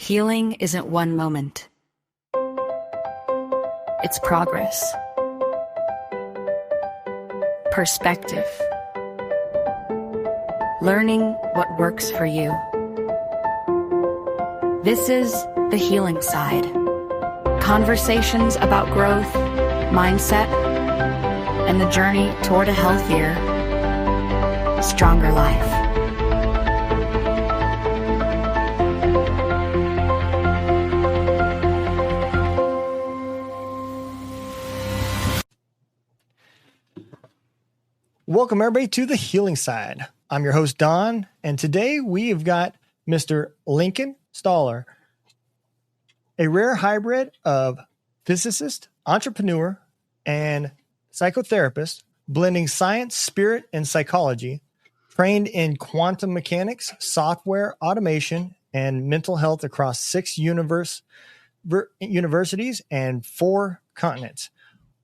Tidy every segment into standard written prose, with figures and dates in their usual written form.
Healing isn't one moment. It's progress. Perspective. Learning what works for you. This is The Healing Side. Conversations about growth, mindset, and the journey toward a healthier, stronger life. Welcome, everybody, to The Healing Side. I'm your host, Don, and today we have got Mr. Lincoln Stoller, a rare hybrid of physicist, entrepreneur, and psychotherapist, blending science, spirit, and psychology, trained in quantum mechanics, software, automation, and mental health across 6 universities and 4 continents.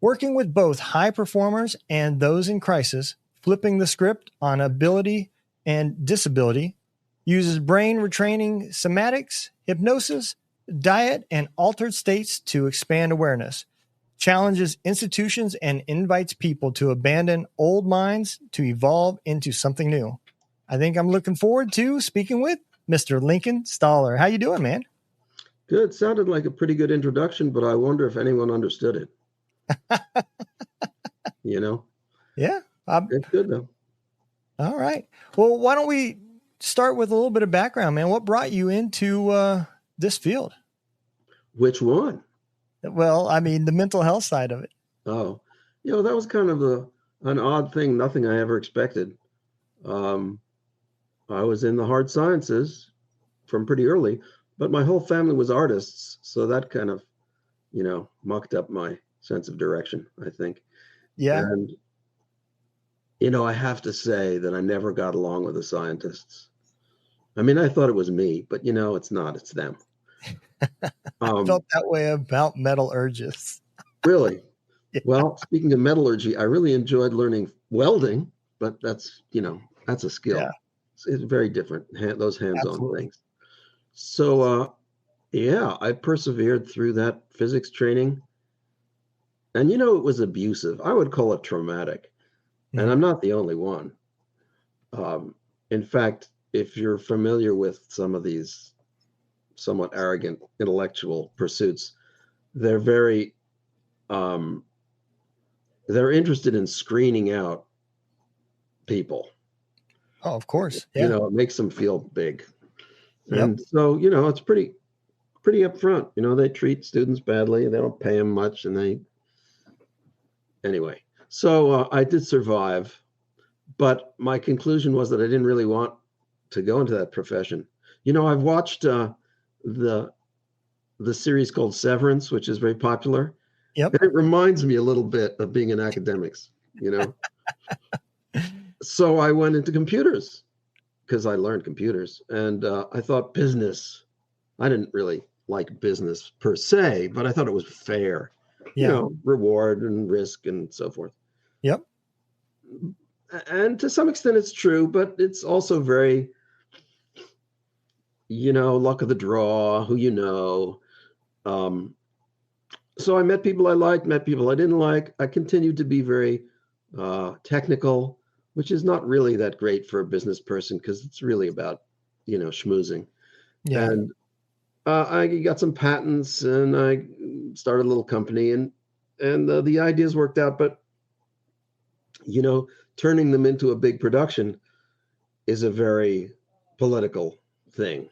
Working with both high performers and those in crisis, flipping the script on ability and disability, uses brain retraining, somatics, hypnosis, diet, and altered states to expand awareness, challenges institutions, and invites people to abandon old minds to evolve into something new. I think I'm looking forward to speaking with Mr. Lincoln Stoller. How you doing, man? Good. Sounded like a pretty good introduction, but I wonder if anyone understood it. Yeah. It's good though. All right. Well, why don't we start with a little bit of background, man? What brought you into this field? Which one? Well, I mean, the mental health side of it. Oh, that was kind of an odd thing. Nothing I ever expected. I was in the hard sciences from pretty early, but my whole family was artists. So that kind of, mucked up my sense of direction, I think. Yeah. And, I have to say that I never got along with the scientists. I mean, I thought it was me, but it's not, it's them. I felt that way about metallurgists. Really? Yeah. Well, speaking of metallurgy, I really enjoyed learning welding, but that's a skill. Yeah. It's very different, those hands-on Absolutely. things. So, I persevered through that physics training. And, it was abusive. I would call it traumatic. Mm-hmm. And I'm not the only one. In fact, if you're familiar with some of these somewhat arrogant intellectual pursuits, they're very, they're interested in screening out people. Oh, of course. Yeah. It makes them feel big. Yep. And so, it's pretty upfront. They treat students badly. They don't pay them much. Anyway, so I did survive, but my conclusion was that I didn't really want to go into that profession. I've watched the series called Severance, which is very popular. Yep. And it reminds me a little bit of being in academics, So I went into computers because I learned computers, and I thought business. I didn't really like business per se, but I thought it was fair. Yeah. Reward and risk and so forth. Yep. And to some extent it's true, but it's also very, luck of the draw, who So I met people I liked, met people I didn't like. I continued to be very technical, which is not really that great for a business person because it's really about, schmoozing. Yeah. And I got some patents and I started a little company and the ideas worked out, but turning them into a big production is a very political thing.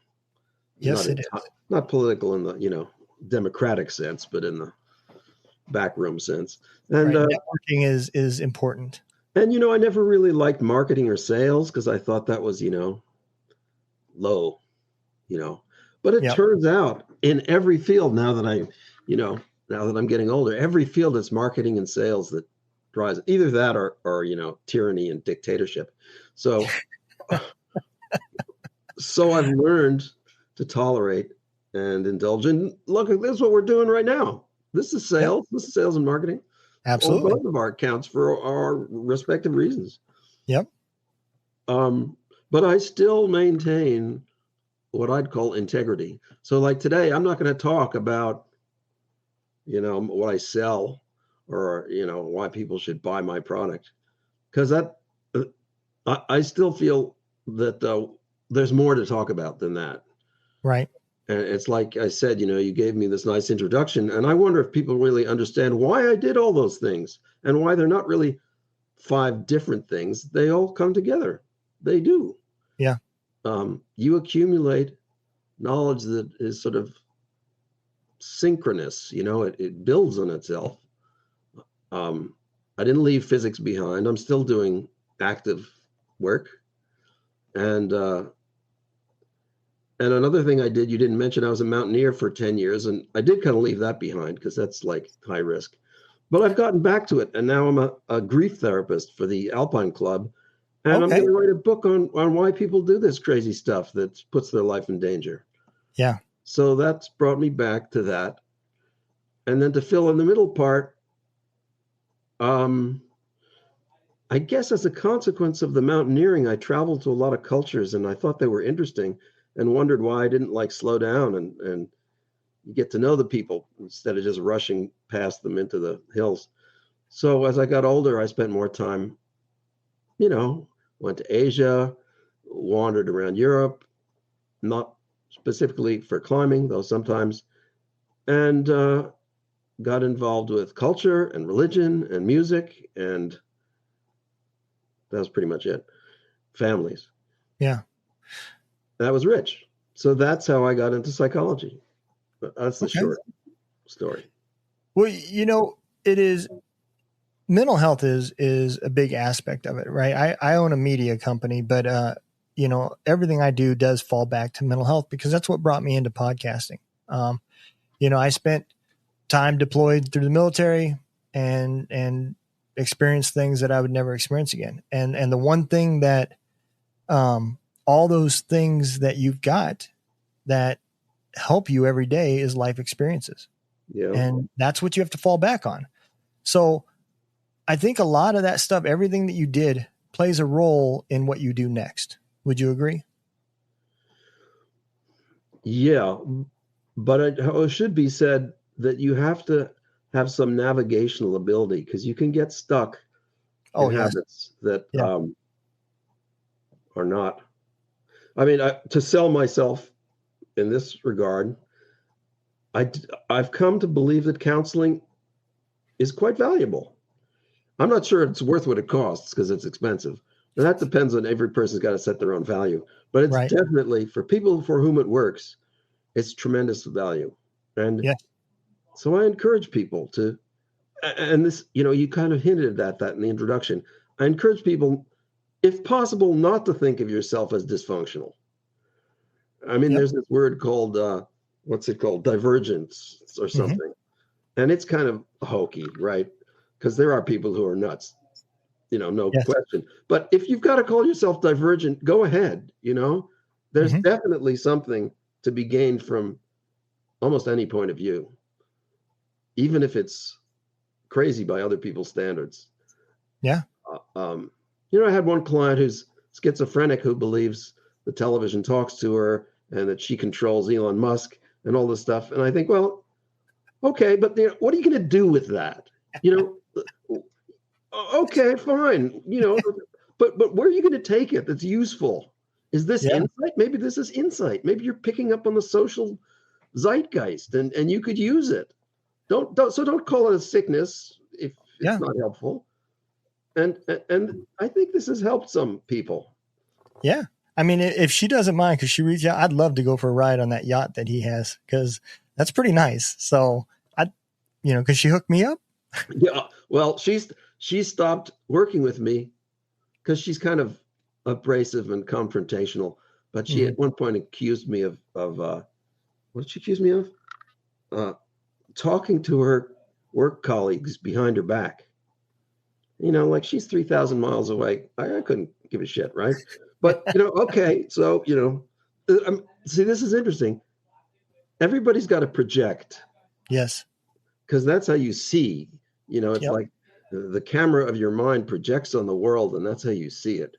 Yes, it is. Not political in the, democratic sense, but in the backroom sense. And right. Networking is important. And, I never really liked marketing or sales because I thought that was, low, but it turns out in every field now that I'm getting older, every field is marketing and sales that drives either that or tyranny and dictatorship. So, so I've learned to tolerate and indulge. And look, this is what we're doing right now. This is sales. Yep. This is sales and marketing. Absolutely. Both of our accounts for our respective reasons. Yep. But I still maintain what I'd call integrity. So like today, I'm not going to talk about, what I sell or, why people should buy my product. Because I still feel that there's more to talk about than that. Right. And it's like I said, you gave me this nice introduction, and I wonder if people really understand why I did all those things and why they're not really 5 different things. They all come together. They do. Yeah. You accumulate knowledge that is sort of synchronous, it builds on itself. I didn't leave physics behind. I'm still doing active work. And another thing I did, you didn't mention, I was a mountaineer for 10 years, and I did kind of leave that behind because that's like high risk. But I've gotten back to it, and now I'm a grief therapist for the Alpine Club, and I'm going to write a book on why people do this crazy stuff that puts their life in danger. Yeah. So that's brought me back to that. And then to fill in the middle part, I guess as a consequence of the mountaineering, I traveled to a lot of cultures, and I thought they were interesting and wondered why I didn't like slow down and get to know the people instead of just rushing past them into the hills. So as I got older, I spent more time, went to Asia, wandered around Europe, not specifically for climbing, though sometimes, and got involved with culture and religion and music, and that was pretty much it. Families. Yeah. That was rich. So that's how I got into psychology. That's the short story. Well, it is, mental health is a big aspect of it, right? I own a media company, but, everything I do does fall back to mental health because that's what brought me into podcasting. I spent time deployed through the military and experienced things that I would never experience again. And the one thing that, all those things that you've got that help you every day is life experiences. Yeah. And that's what you have to fall back on. So I think a lot of that stuff, everything that you did plays a role in what you do next. Would you agree? Yeah. But it should be said that you have to have some navigational ability because you can get stuck in habits that are not. I mean, to sell myself in this regard, I've come to believe that counseling is quite valuable. I'm not sure it's worth what it costs because it's expensive. And that depends on every person's got to set their own value. But it's definitely, for people for whom it works, it's tremendous value. And so I encourage people to, and this, you kind of hinted at that in the introduction. I encourage people, if possible, not to think of yourself as dysfunctional. I mean, there's this word called, what's it called? Divergence or something. Mm-hmm. And it's kind of hokey, right? Because there are people who are nuts, no question. But if you've got to call yourself divergent, go ahead. There's definitely something to be gained from almost any point of view, even if it's crazy by other people's standards. Yeah. I had one client who's schizophrenic who believes the television talks to her and that she controls Elon Musk and all this stuff. And I think, well, okay, but what are you going to do with that? Okay, fine. But where are you going to take it that's useful? Is this insight? Maybe this is insight. Maybe you're picking up on the social zeitgeist and you could use it. Don't call it a sickness if it's not helpful. And I think this has helped some people. Yeah. I mean, if she doesn't mind, because she reached out, I'd love to go for a ride on that yacht that he has, because that's pretty nice. So because she hooked me up. Yeah. Well, she stopped working with me because she's kind of abrasive and confrontational. But she at one point accused me of what did she accuse me of? Talking to her work colleagues behind her back. Like she's 3,000 miles away. I couldn't give a shit, right? But, okay. So, see, this is interesting. Everybody's got to project. Yes. Because that's how you see, it's like the camera of your mind projects on the world and that's how you see it.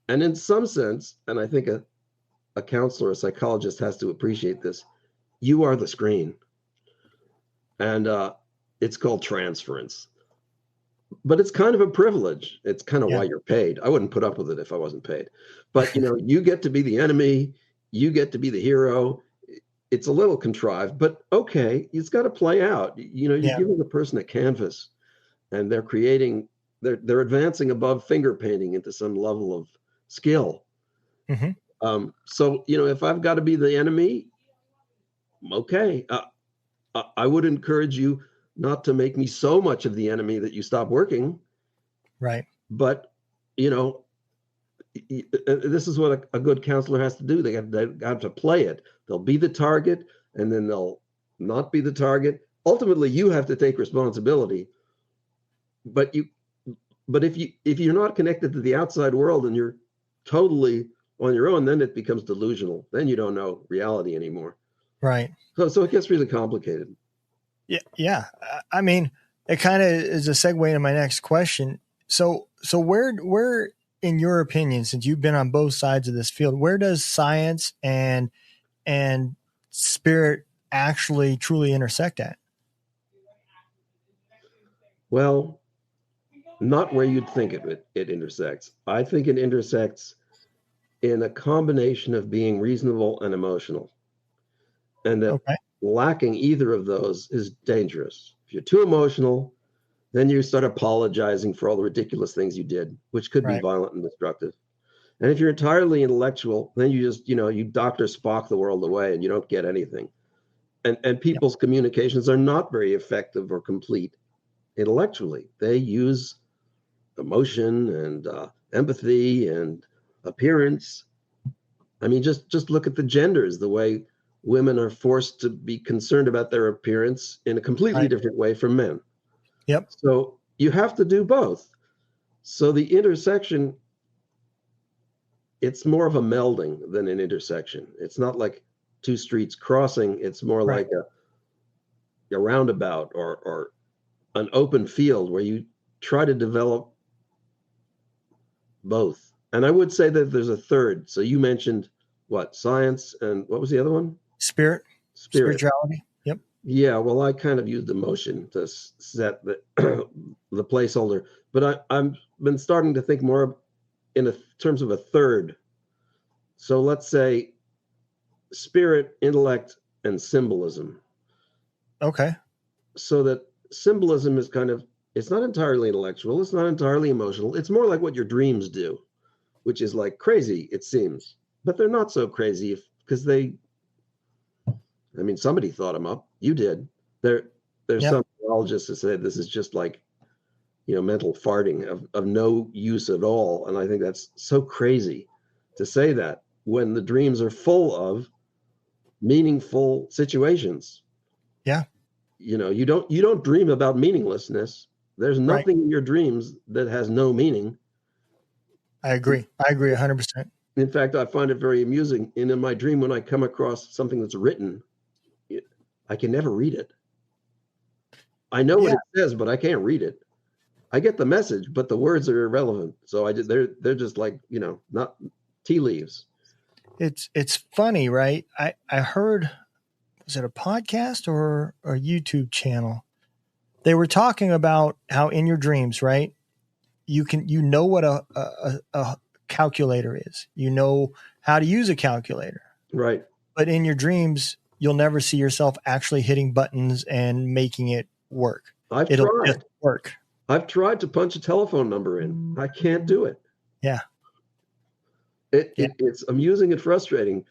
And in some sense, and I think a a counselor, a psychologist has to appreciate this. You are the screen. And it's called transference. But it's kind of a privilege. It's kind of why you're paid. I wouldn't put up with it if I wasn't paid. But, you get to be the enemy. You get to be the hero. It's a little contrived, but okay, it's got to play out. You're giving the person a canvas, and they're advancing above finger painting into some level of skill. Mm-hmm. So, if I've got to be the enemy, okay. I would encourage you not to make me so much of the enemy that you stop working. Right. But, this is what a good counselor has to do. They have to play it. They'll be the target, and then they'll not be the target. Ultimately, you have to take responsibility. But if you're not connected to the outside world and you're totally on your own, then it becomes delusional. Then you don't know reality anymore. Right. So it gets really complicated. Yeah. I mean, it kind of is a segue into my next question. So where, in your opinion, since you've been on both sides of this field, where does science and spirit actually truly intersect at? Well, not where you'd think it intersects. I think it intersects in a combination of being reasonable and emotional. And that lacking either of those is dangerous. If you're too emotional, then you start apologizing for all the ridiculous things you did, which could be violent and destructive. And if you're entirely intellectual, then you just, you Dr. Spock the world away and you don't get anything. And people's communications are not very effective or complete intellectually. They use emotion and empathy and appearance. I mean, just look at the genders, the way women are forced to be concerned about their appearance in a completely different way from men. Yep. So you have to do both. So the intersection, it's more of a melding than an intersection. It's not like two streets crossing. It's more like a roundabout or an open field where you try to develop both. And I would say that there's a third. So you mentioned science, and what was the other one? Spirituality. Yep. Yeah, well, I kind of used emotion to set the the placeholder, but I've been starting to think more in terms of a third. So let's say spirit, intellect, and symbolism. Okay. So that symbolism is it's not entirely intellectual, it's not entirely emotional. It's more like what your dreams do, which is like crazy, it seems. But they're not so crazy because somebody thought them up. You did. There's some neurologists who say this is just like, mental farting of no use at all. And I think that's so crazy to say that when the dreams are full of meaningful situations. Yeah. You don't dream about meaninglessness. There's nothing in your dreams that has no meaning. I agree 100%. In fact, I find it very amusing. And in my dream, when I come across something that's written, I can never read it. I know what it says, but I can't read it. I get the message, but the words are irrelevant. So they're just like, not tea leaves. It's funny, right? I heard, was it a podcast or a YouTube channel? They were talking about how in your dreams, right? You know what a calculator is. You know how to use a calculator. Right. But in your dreams, you'll never see yourself actually hitting buttons and making it work. It'll just work. I've tried to punch a telephone number in. I can't do it. Yeah. It's amusing and frustrating.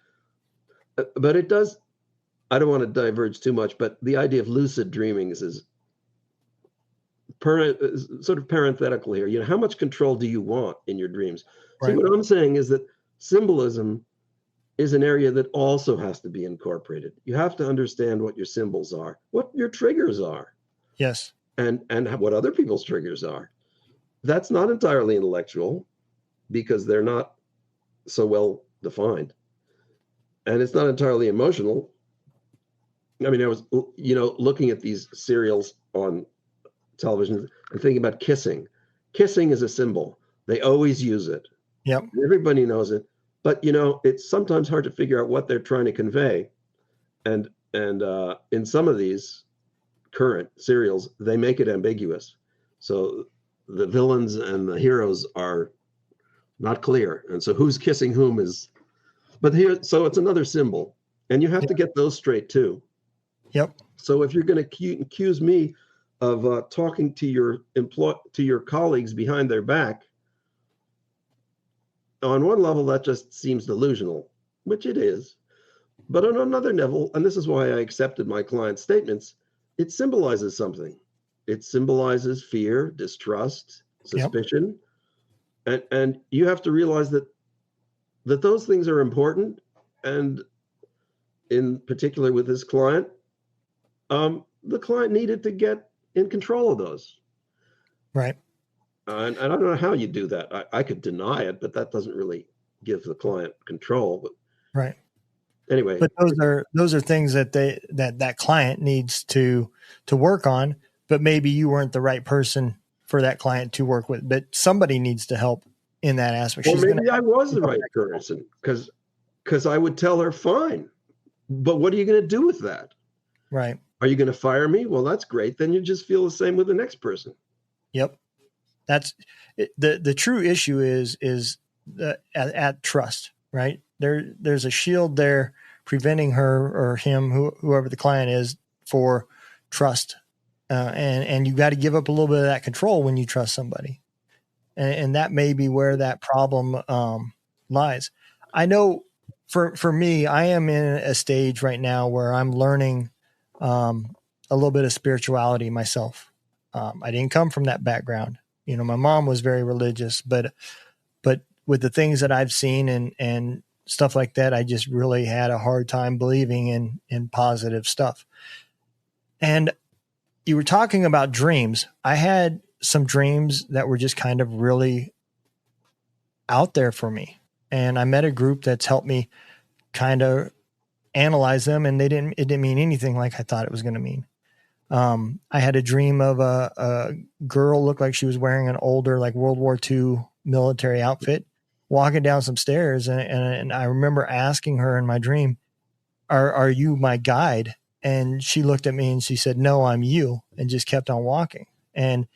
But it does, I don't want to diverge too much, but the idea of lucid dreaming is sort of parenthetical here. How much control do you want in your dreams? Right. See, what I'm saying is that symbolism is an area that also has to be incorporated. You have to understand what your symbols are, what your triggers are. Yes. And what other people's triggers are. That's not entirely intellectual because they're not so well defined. And it's not entirely emotional. I mean, I was, looking at these serials on television and thinking about kissing. Kissing is a symbol. They always use it. Yep. Everybody knows it. But it's sometimes hard to figure out what they're trying to convey. And in some of these current serials, they make it ambiguous. So the villains and the heroes are not clear. And so who's kissing whom so it's another symbol. And you have to get those straight too. Yep. So if you're going to accuse me of talking to your colleagues behind their back, on one level, that just seems delusional, which it is. But on another level, and this is why I accepted my client's statements, it symbolizes something. It symbolizes fear, distrust, suspicion. Yep. And you have to realize that those things are important. And in particular with this client, the client needed to get in control of those. Right. And I don't know how you do that. I could deny it, but that doesn't really give the client control. But right. Anyway, but those are things that that client needs to work on. But maybe you weren't the right person for that client to work with. But somebody needs to help in that aspect. Well, maybe I was the right person because I would tell her, fine, but what are you going to do with that? Right. Are you going to fire me? Well, that's great. Then you just feel the same with the next person. Yep. That's the true issue is at trust, right? There's a shield there preventing her or him, whoever the client is, for trust. And you got to give up a little bit of that control when you trust somebody. And that may be where that problem lies. I know for me, I am in a stage right now where I'm learning a little bit of spirituality myself. I didn't come from that background. My mom was very religious, but with the things that I've seen and stuff like that, I just really had a hard time believing in positive stuff. And you were talking about dreams. I had some dreams that were just kind of really out there for me. And I met a group that's helped me kind of analyze them, and it didn't mean anything like I thought it was going to mean. I had a dream of a girl, looked like she was wearing an older, like World War II military outfit, walking down some stairs. And I remember asking her in my dream, are you my guide? And she looked at me and she said, no, I'm you, and just kept on walking. And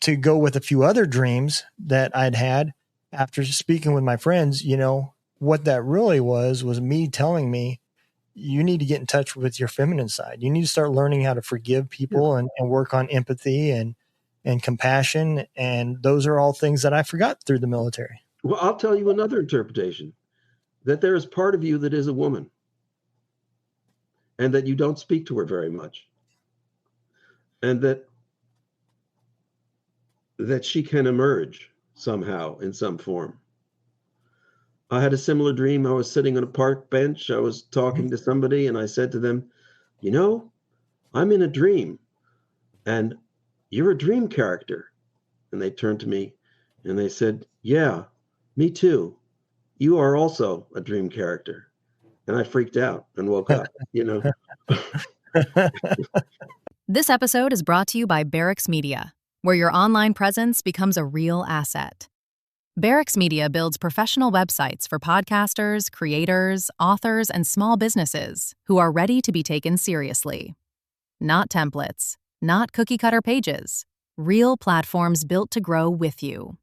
to go with a few other dreams that I'd had after speaking with my friends, what that really was me telling me, you need to get in touch with your feminine side. You need to start learning how to forgive people and work on empathy and compassion. And those are all things that I forgot through the military. Well, I'll tell you another interpretation, that there is part of you that is a woman and that you don't speak to her very much. And that she can emerge somehow in some form. I had a similar dream. I was sitting on a park bench. I was talking to somebody and I said to them, I'm in a dream and you're a dream character. And they turned to me and they said, yeah, me too. You are also a dream character. And I freaked out and woke up, This episode is brought to you by Barracks Media, where your online presence becomes a real asset. Barracks Media builds professional websites for podcasters, creators, authors, and small businesses who are ready to be taken seriously. Not templates, not cookie-cutter pages, real platforms built to grow with you.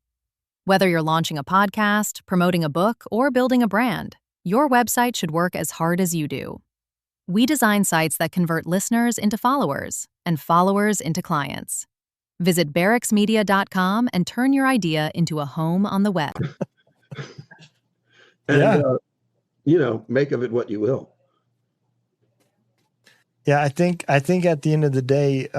Whether you're launching a podcast, promoting a book, or building a brand, your website should work as hard as you do. We design sites that convert listeners into followers and followers into clients. Visit barracksmedia.com and turn your idea into a home on the web. And, make of it what you will. Yeah, I think at the end of the day,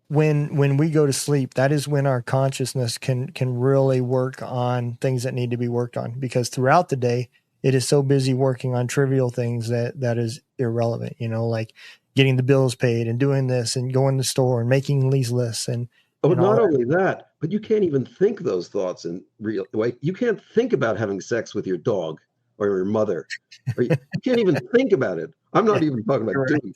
when we go to sleep, that is when our consciousness can really work on things that need to be worked on, because throughout the day, it is so busy working on trivial things that is irrelevant, like getting the bills paid and doing this and going to the store and making these lists. And not only that, but you can't even think those thoughts in real way. You can't think about having sex with your dog or your mother. Or you can't even think about it. I'm not even talking about doing.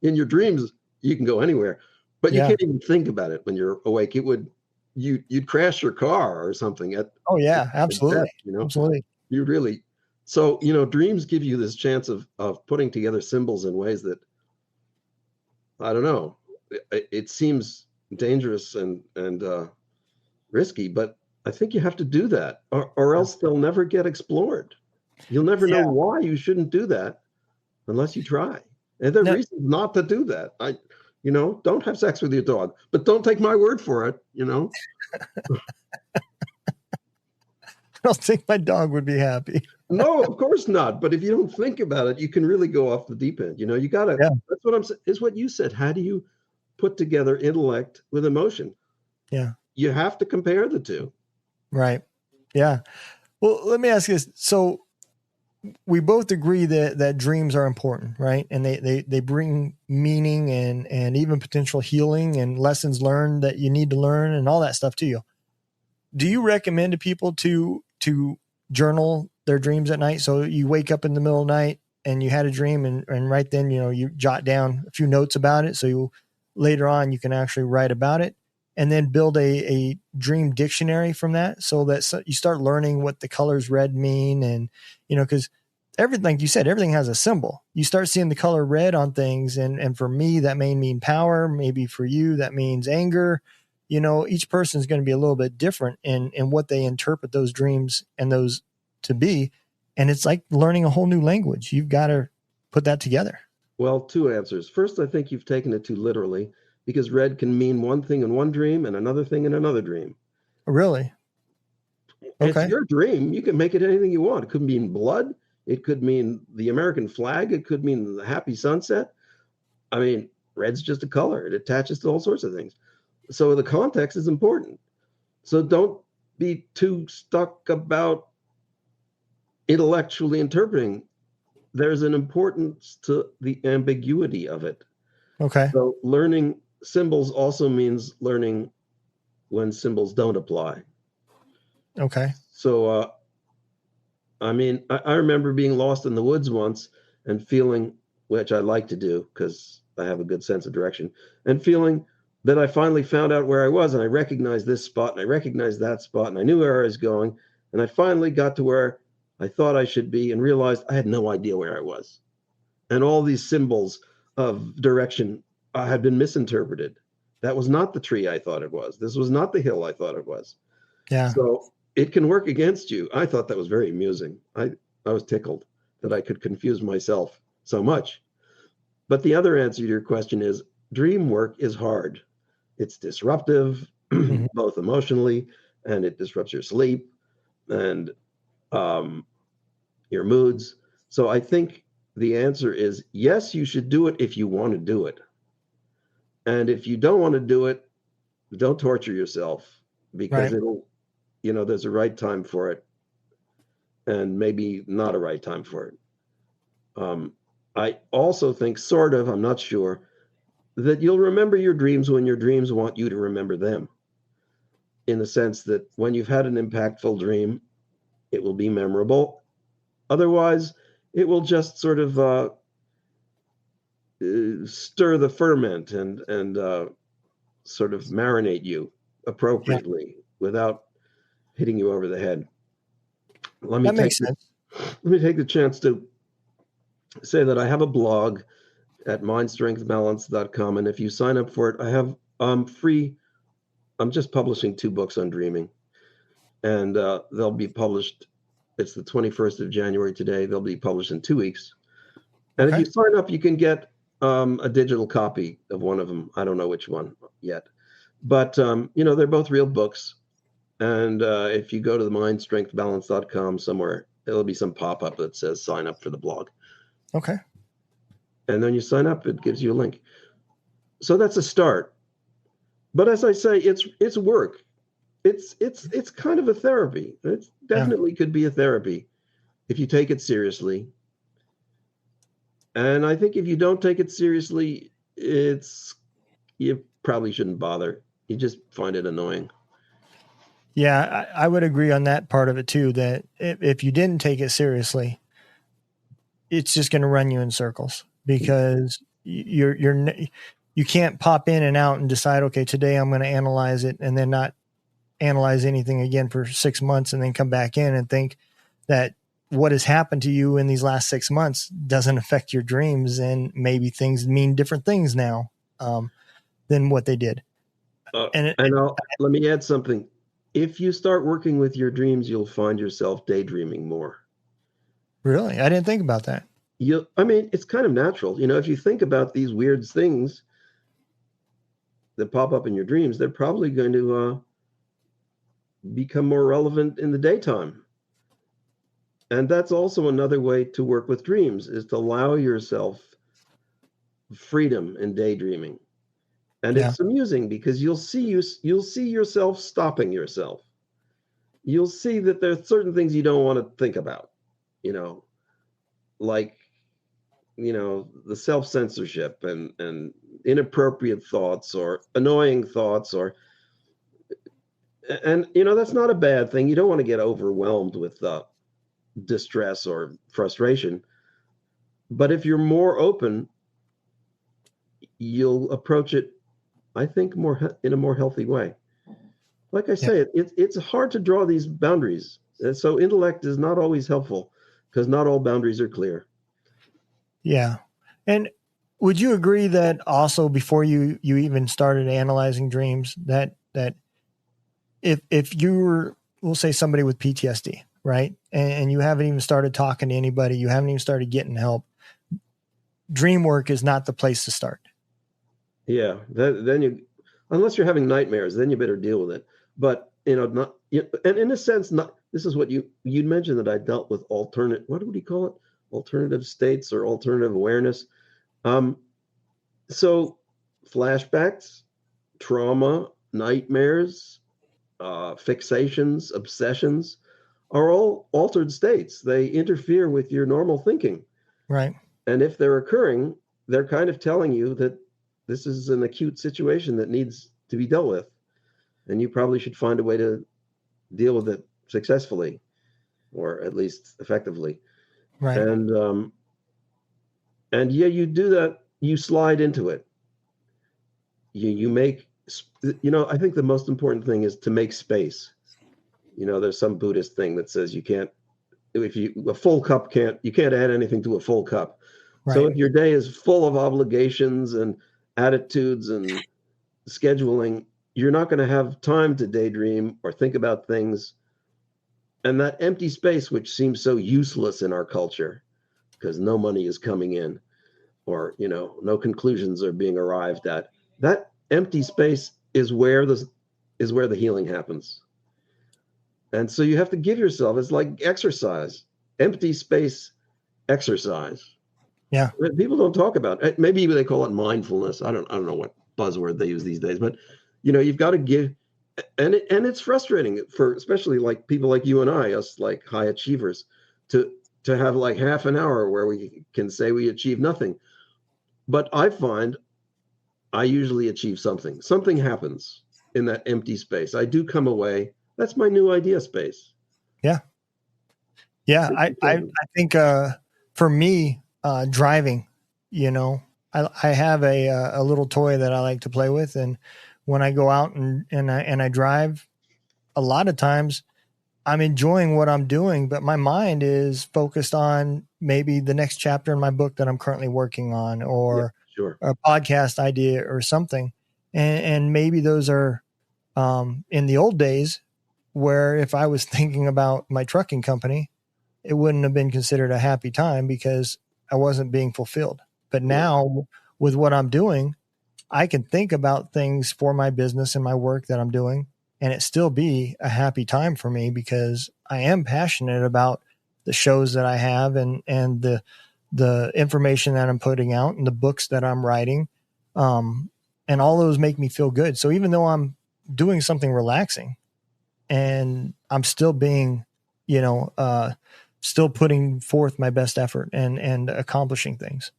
In your dreams, you can go anywhere, but you can't even think about it when you're awake. It would you'd crash your car or something Oh yeah, absolutely. death, Absolutely. you really, so, dreams give you this chance of putting together symbols in ways that, I don't know, it seems dangerous and risky, but I think you have to do that, or else they'll never get explored. You'll never know why you shouldn't do that unless you try. And there are reasons not to do that. Don't have sex with your dog, but don't take my word for it, I don't think my dog would be happy. No, of course not. But if you don't think about it, you can really go off the deep end. You gotta, that's what I'm saying, is what you said. How do you put together intellect with emotion? Yeah. You have to compare the two. Right. Yeah. Well, let me ask you this. So we both agree that dreams are important, right? And they bring meaning and even potential healing and lessons learned that you need to learn and all that stuff to you. Do you recommend to people to journal their dreams at night? So you wake up in the middle of the night and you had a dream and right then, you jot down a few notes about it. So later on, you can actually write about it and then build a dream dictionary from that. So that you start learning what the colors red mean. And, cause everything, like you said, everything has a symbol. You start seeing the color red on things. And for me, that may mean power. Maybe for you, that means anger. Each person is going to be a little bit different in what they interpret those dreams and those to be. And it's like learning a whole new language. You've got to put that together. Well, two answers. First, I think you've taken it too literally because red can mean one thing in one dream and another thing in another dream. Really? Okay. It's your dream. You can make it anything you want. It could mean blood. It could mean the American flag. It could mean the happy sunset. I mean, red's just a color. It attaches to all sorts of things. So the context is important. So don't be too stuck about intellectually interpreting. There's an importance to the ambiguity of it. Okay. So learning symbols also means learning when symbols don't apply. Okay. So, I remember being lost in the woods once and feeling, which I like to do because I have a good sense of direction, and feeling that I finally found out where I was, and I recognized this spot and I recognized that spot and I knew where I was going. And I finally got to where I thought I should be and realized I had no idea where I was. And all these symbols of direction had been misinterpreted. That was not the tree I thought it was. This was not the hill I thought it was. Yeah. So it can work against you. I thought that was very amusing. I was tickled that I could confuse myself so much. But the other answer to your question is dream work is hard. It's disruptive, both emotionally, and it disrupts your sleep and your moods. So I think the answer is yes, you should do it if you want to do it. And if you don't want to do it, don't torture yourself because it'll, there's a right time for it and maybe not a right time for it. I also think I'm not sure, that you'll remember your dreams when your dreams want you to remember them. In the sense that when you've had an impactful dream, it will be memorable. Otherwise, it will just sort of stir the ferment and sort of marinate you appropriately without hitting you over the head. That makes sense. Let me take the chance to say that I have a blog at mindstrengthbalance.com. And if you sign up for it, I have free, I'm just publishing 2 books on dreaming. And they'll be published, it's the 21st of January today. They'll be published in 2 weeks. And if you sign up, you can get a digital copy of one of them. I don't know which one yet. But, they're both real books. And if you go to the mindstrengthbalance.com somewhere, there'll be some pop-up that says sign up for the blog. Okay. And then you sign up, it gives you a link. So that's a start. But as I say, it's work. It's kind of a therapy. It definitely could be a therapy if you take it seriously. And I think if you don't take it seriously, you probably shouldn't bother. You just find it annoying. Yeah, I would agree on that part of it too, that if you didn't take it seriously, it's just going to run you in circles because you can't pop in and out and decide, okay, today I'm going to analyze it and then not analyze anything again for 6 months and then come back in and think that what has happened to you in these last 6 months doesn't affect your dreams, and maybe things mean different things now than what they did. Let me add something. If you start working with your dreams, you'll find yourself daydreaming more. Really? I didn't think about that. It's kind of natural. If you think about these weird things that pop up in your dreams, they're probably going to become more relevant in the daytime. And that's also another way to work with dreams, is to allow yourself freedom in daydreaming. And It's amusing because you'll see yourself stopping yourself. You'll see that there's certain things you don't want to think about, like, the self-censorship and inappropriate thoughts or annoying thoughts and that's not a bad thing. You don't want to get overwhelmed with distress or frustration. But if you're more open, you'll approach it, I think, in a more healthy way. Like I say, it's hard to draw these boundaries. And so intellect is not always helpful because not all boundaries are clear. Yeah. And would you agree that also before you even started analyzing dreams, that if you were, we'll say, somebody with PTSD, right? And you haven't even started talking to anybody, you haven't even started getting help, dream work is not the place to start. Yeah. Then unless you're having nightmares, then you better deal with it. But, and in a sense, this is what you'd mentioned, that I dealt with what would you call it? Alternative states or alternative awareness. So flashbacks, trauma, nightmares, fixations, obsessions are all altered states. They interfere with your normal thinking. Right. And if they're occurring, they're kind of telling you that this is an acute situation that needs to be dealt with. And you probably should find a way to deal with it successfully, or at least effectively. Right. And you do that. You slide into it. You make, I think the most important thing is to make space. There's some Buddhist thing that says you can't add anything to a full cup. Right. So if your day is full of obligations and attitudes and scheduling, you're not going to have time to daydream or think about things. And that empty space, which seems so useless in our culture because no money is coming in, or, no conclusions are being arrived at, that empty space is where the healing happens. And so you have to give yourself, it's like exercise, empty space exercise. Yeah. People don't talk about it. Maybe they call it mindfulness. I don't know what buzzword they use these days, but you've got to give, and it's frustrating for especially like people like you and us like high achievers, to have like half an hour where we can say we achieve nothing. But I find I usually achieve something. Something happens in that empty space. I do come away. That's my new idea space. Yeah. Yeah. I think for me, driving, I have a little toy that I like to play with. And when I go out and I drive, a lot of times I'm enjoying what I'm doing, but my mind is focused on maybe the next chapter in my book that I'm currently working on, or a podcast idea or something. And maybe those are in the old days where if I was thinking about my trucking company, it wouldn't have been considered a happy time because I wasn't being fulfilled. But now with what I'm doing, I can think about things for my business and my work that I'm doing, and it still be a happy time for me because I am passionate about the shows that I have and the information that I'm putting out and the books that I'm writing. And all those make me feel good. So even though I'm doing something relaxing and I'm still being, still putting forth my best effort and accomplishing things.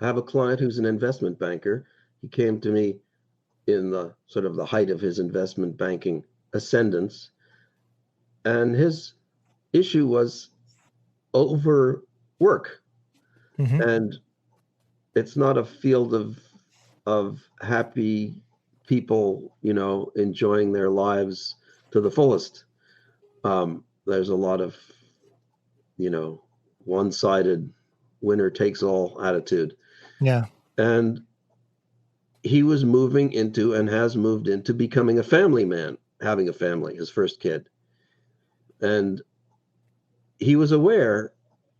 I have a client who's an investment banker. He came to me in the sort of the height of his investment banking ascendance. And his issue was overwork. Mm-hmm. And it's not a field of happy people, enjoying their lives to the fullest. There's a lot of, one-sided winner takes all attitude. Yeah. And he was moving into and has moved into becoming a family man, having a family, his first kid. And he was aware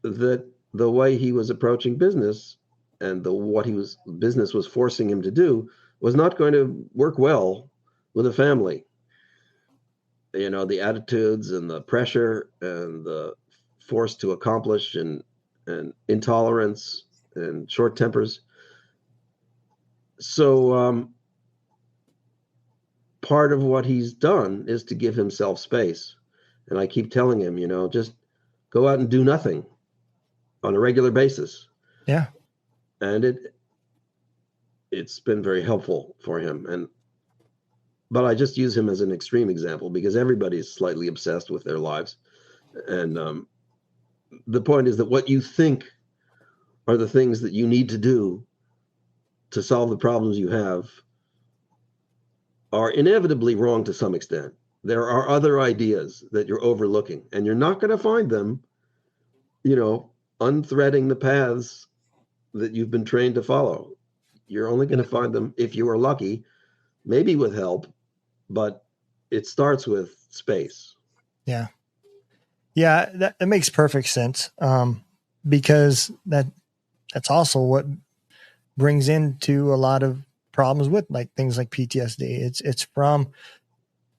that the way he was approaching business and business was forcing him to do was not going to work well with a family. The attitudes and the pressure and the force to accomplish and intolerance and short tempers. So part of what he's done is to give himself space. And I keep telling him, just go out and do nothing on a regular basis. Yeah. And it's been very helpful for him. But I just use him as an extreme example because everybody's slightly obsessed with their lives. And the point is that what you think are the things that you need to do to solve the problems you have are inevitably wrong to some extent. There are other ideas that you're overlooking, and you're not going to find them, unthreading the paths that you've been trained to follow. You're only going to find them, if you are lucky, maybe with help, but it starts with space. Yeah. Yeah, that makes perfect sense. Because that's also what brings into a lot of problems with things like PTSD. It's from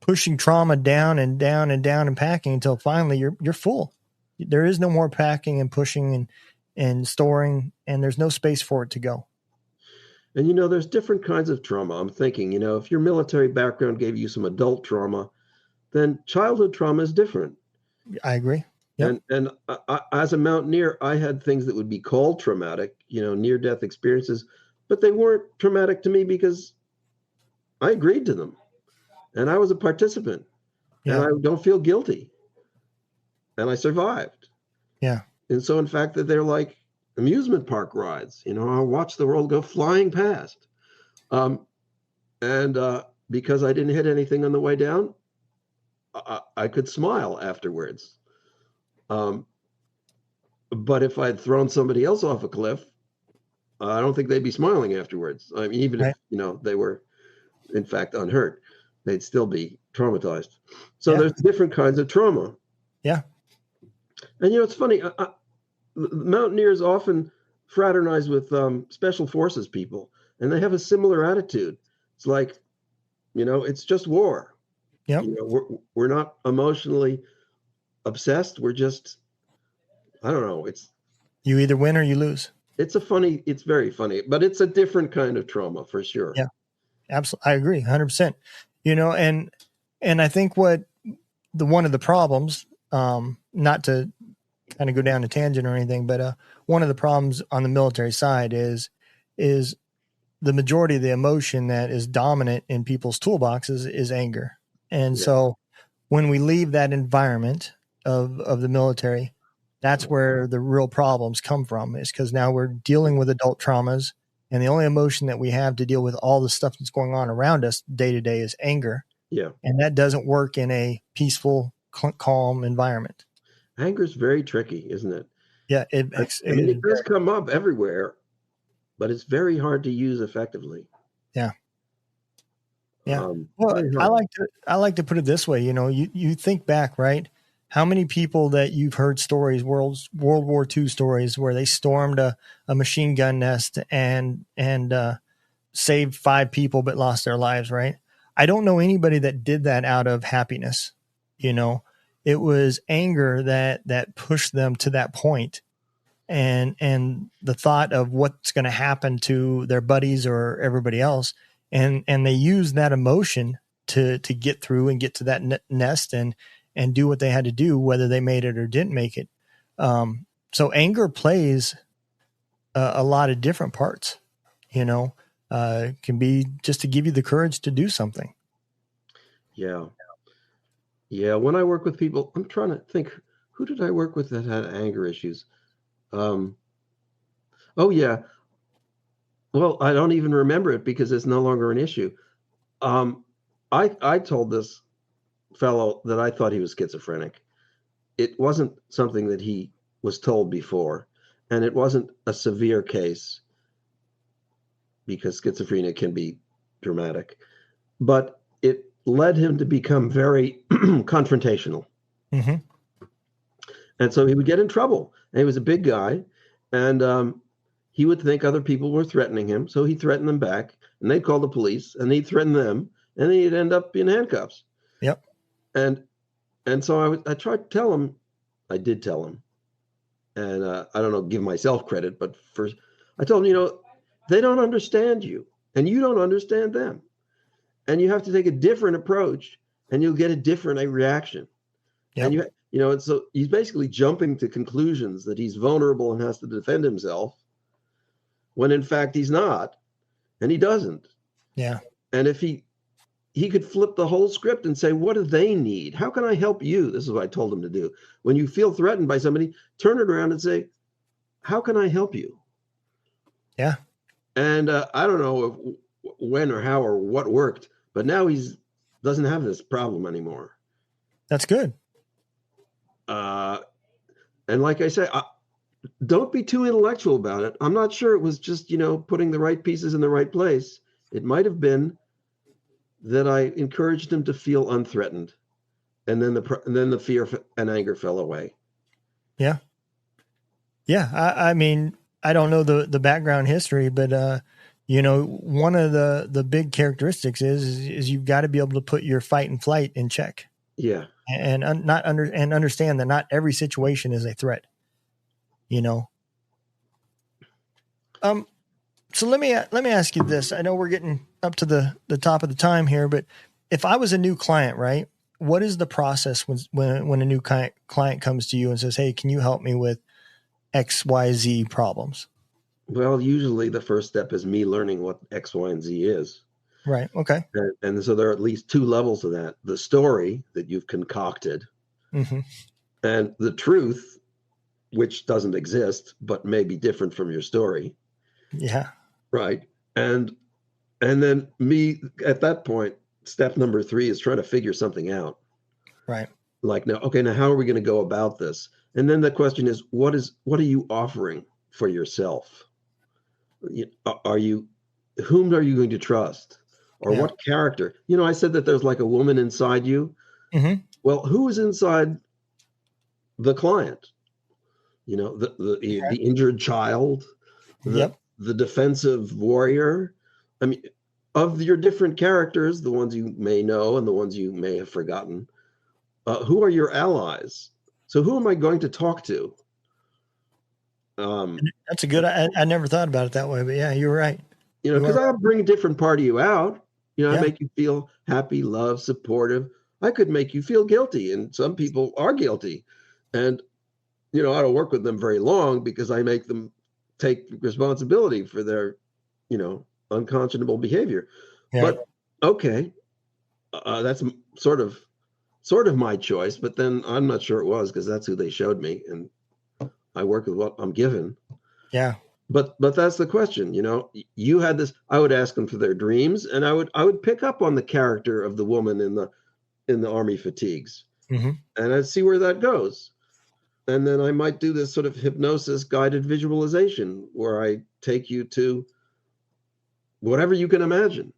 pushing trauma down and down and down and packing until finally you're full. There is no more packing and pushing and storing, and there's no space for it to go. And, there's different kinds of trauma. I'm thinking, if your military background gave you some adult trauma, then childhood trauma is different. I agree. Yep. And I, as a mountaineer, I had things that would be called traumatic, near-death experiences, but they weren't traumatic to me because I agreed to them. And I was a participant. Yeah. And I don't feel guilty. And I survived. Yeah. And so, in fact, that they're like amusement park rides. I'll watch the world go flying past. Because I didn't hit anything on the way down, I could smile afterwards. But if I'd thrown somebody else off a cliff, I don't think they'd be smiling afterwards. I mean, even if, they were, in fact, unhurt, they'd still be traumatized. So there's different kinds of trauma. Yeah. And, it's funny, mountaineers often fraternize with special forces people, and they have a similar attitude. It's like, it's just war. Yep. We're not emotionally obsessed. We're just, I don't know. You either win or you lose. It's very funny, but it's a different kind of trauma for sure. Yeah, absolutely. I agree 100%. And I think one of the problems, not to kind of go down a tangent or anything, but one of the problems on the military side is the majority of the emotion that is dominant in people's toolboxes is anger. And so when we leave that environment of the military, that's where the real problems come from, is because now we're dealing with adult traumas, and the only emotion that we have to deal with all the stuff that's going on around us day to day is anger. Yeah. And that doesn't work in a peaceful, calm environment. Anger is very tricky, isn't it? Yeah. It does come up everywhere, but it's very hard to use effectively. Yeah. Yeah. Well, I like to put it this way. You think back, right? How many people that you've heard stories, World War II stories, where they stormed a machine gun nest and saved 5 people but lost their lives, right? I don't know anybody that did that out of happiness. It was anger that pushed them to that point, and the thought of what's going to happen to their buddies or everybody else, and they used that emotion to get through and get to that nest and do what they had to do, whether they made it or didn't make it. So anger plays a lot of different parts, can be just to give you the courage to do something. Yeah. Yeah. When I work with people, I'm trying to think, who did I work with that had anger issues? Oh yeah. Well, I don't even remember it because it's no longer an issue. I told this fellow that I thought he was schizophrenic. It wasn't something that he was told before, and it wasn't a severe case because schizophrenia can be dramatic, but it led him to become very confrontational. Mm-hmm. And so he would get in trouble. And he was a big guy, and he would think other people were threatening him, so he'd threaten them back, and they'd call the police, and he'd threaten them, and then he'd end up in handcuffs. Yep. And so I tried to tell him, I did tell him, and I don't know, give myself credit, but first I told him, they don't understand you, and you don't understand them, and you have to take a different approach, and you'll get a different reaction. Yep. And and so he's basically jumping to conclusions that he's vulnerable and has to defend himself, when in fact he's not, and he doesn't. Yeah. And if he could flip the whole script and say, what do they need? How can I help you? This is what I told him to do. When you feel threatened by somebody, turn it around and say, how can I help you? Yeah. And I don't know when or how or what worked, but now doesn't have this problem anymore. That's good. And like I say, don't be too intellectual about it. I'm not sure it was just, putting the right pieces in the right place. It might have been that I encouraged him to feel unthreatened, and then the fear and anger fell away. Yeah. Yeah. I mean, I don't know the background history, but, one of the big characteristics is you've got to be able to put your fight and flight in check. Yeah. And understand that not every situation is a threat, So let me ask you this. I know we're getting up to the top of the time here, but if I was a new client, right, what is the process when a new client comes to you and says, hey, can you help me with XYZ problems? Well, usually the first step is me learning what X, Y, and Z is. Right. Okay. And so there are at least two levels of that: the story that you've concocted, mm-hmm. and the truth, which doesn't exist, but may be different from your story. Yeah. Right. And then me at that point, step number 3 is trying to figure something out. Right. Like, now, how are we going to go about this? And then the question is, what are you offering for yourself? Whom are you going to trust? Or what character? I said that there's like a woman inside you. Mm-hmm. Well, who is inside the client? The injured child, the defensive warrior. I mean, of your different characters, the ones you may know and the ones you may have forgotten, who are your allies? So who am I going to talk to? That's a good, I never thought about it that way, but yeah, you're right. Because I'll bring a different part of you out. I Yeah. make you feel happy, loved, supportive. I could make you feel guilty, and some people are guilty. And, I don't work with them very long because I make them take responsibility for their, unconscionable behavior. Yeah. But okay, that's sort of my choice. But then I'm not sure it was, because that's who they showed me, and I work with what I'm given. Yeah. But that's the question. You had this. I would ask them for their dreams, and I would pick up on the character of the woman in the army fatigues, mm-hmm. and I'd see where that goes. And then I might do this sort of hypnosis guided visualization where I take you to whatever you can imagine,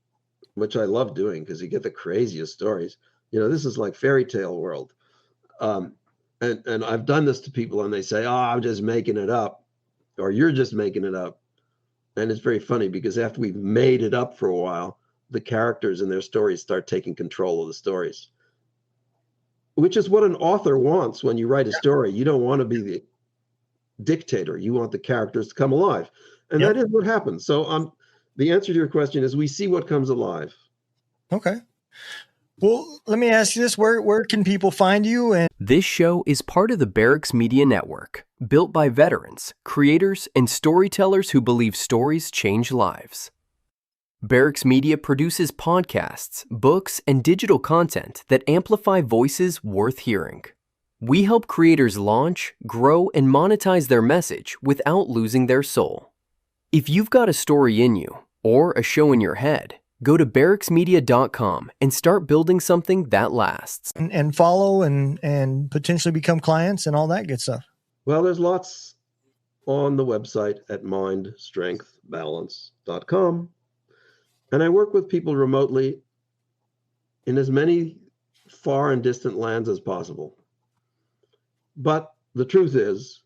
which I love doing because you get the craziest stories. This is like fairy tale world. And I've done this to people and they say, oh, I'm just making it up, or you're just making it up. And it's very funny because after we've made it up for a while, the characters and their stories start taking control of the stories. Which is what an author wants when you write a story. You don't want to be the dictator. You want the characters to come alive. And that is what happens. So the answer to your question is we see what comes alive. Okay. Well, let me ask you this. Where can people find you? And This show is part of the Barracks Media Network, built by veterans, creators, and storytellers who believe stories change lives. Barracks Media produces podcasts, books, and digital content that amplify voices worth hearing. We help creators launch, grow, and monetize their message without losing their soul. If you've got a story in you, or a show in your head, Go to barracksmedia.com and start building something that lasts. And follow and potentially become clients and all that good stuff. Well, there's lots on the website at mindstrengthbalance.com. And I work with people remotely in as many far and distant lands as possible. But the truth is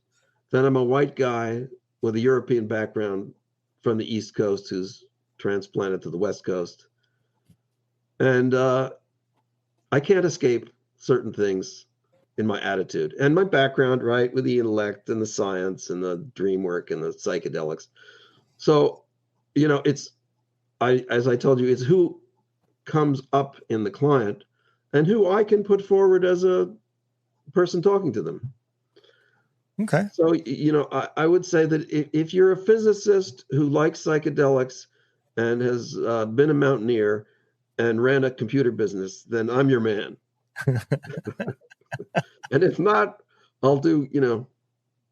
that I'm a white guy with a European background from the East Coast who's transplanted to the West Coast. And I can't escape certain things in my attitude and my background, right, with the intellect and the science and the dream work and the psychedelics. So, as I told you, it's who comes up in the client and who I can put forward as a person talking to them. Okay. So, I would say that if you're a physicist who likes psychedelics and has been a mountaineer and ran a computer business, then I'm your man. And if not, I'll do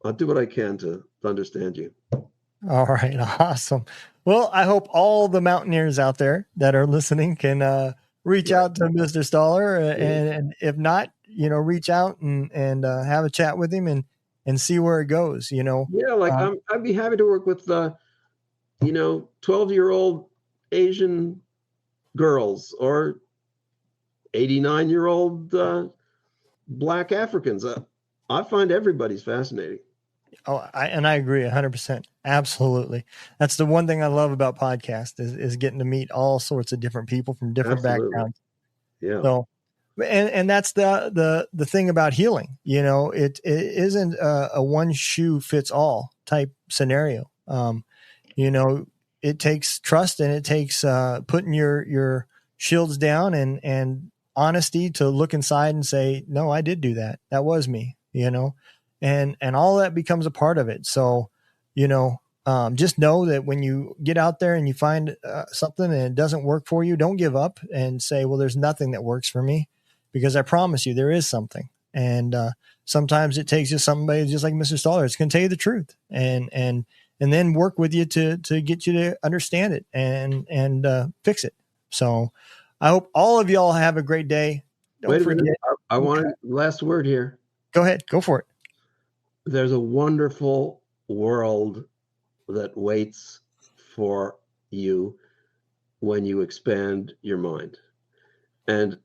what I can to understand you. All right. Awesome. Well, I hope all the mountaineers out there that are listening can reach out to Mr. Stoller. And if not, reach out and have a chat with him and see where it goes, Yeah, I'd be happy to work with 12-year-old Asian girls or 89-year-old Black Africans. I find everybody's fascinating. Oh, I agree 100%. Absolutely. That's the one thing I love about podcasts is getting to meet all sorts of different people from different backgrounds. Yeah. So, and that's the thing about healing. It isn't a one shoe fits all type scenario. It takes trust and it takes putting your shields down and honesty to look inside and say, no, I did do that. That was me, and all that becomes a part of it. So, just know that when you get out there and you find something and it doesn't work for you, don't give up and say, well, there's nothing that works for me, because I promise you there is something. And sometimes it takes just somebody just like Mr. Stoller. It's going to tell you the truth and then work with you to get you to understand it and fix it. So I hope all of y'all have a great day. Wait a minute. I want a last word here. Go ahead. Go for it. There's a wonderful world that waits for you when you expand your mind. And,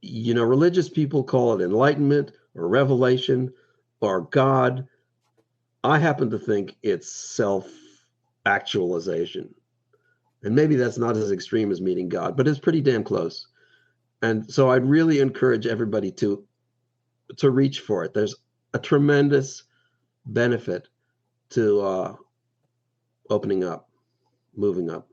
religious people call it enlightenment or revelation or God. I happen to think it's self-actualization. And maybe that's not as extreme as meeting God, but it's pretty damn close. And so I'd really encourage everybody to reach for it. There's a tremendous benefit to opening up, moving up.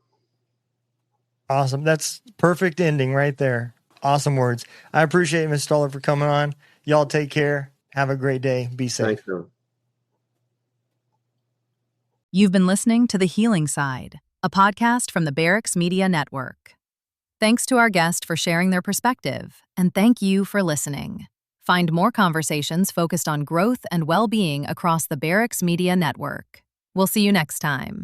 Awesome. That's perfect ending right there. Awesome words. I appreciate Mr. Stoller for coming on. Y'all take care. Have a great day. Be safe. Thanks, John. You've been listening to The Healing Side, a podcast from the Barracks Media Network. Thanks to our guest for sharing their perspective, and thank you for listening. Find more conversations focused on growth and well-being across the Barracks Media Network. We'll see you next time.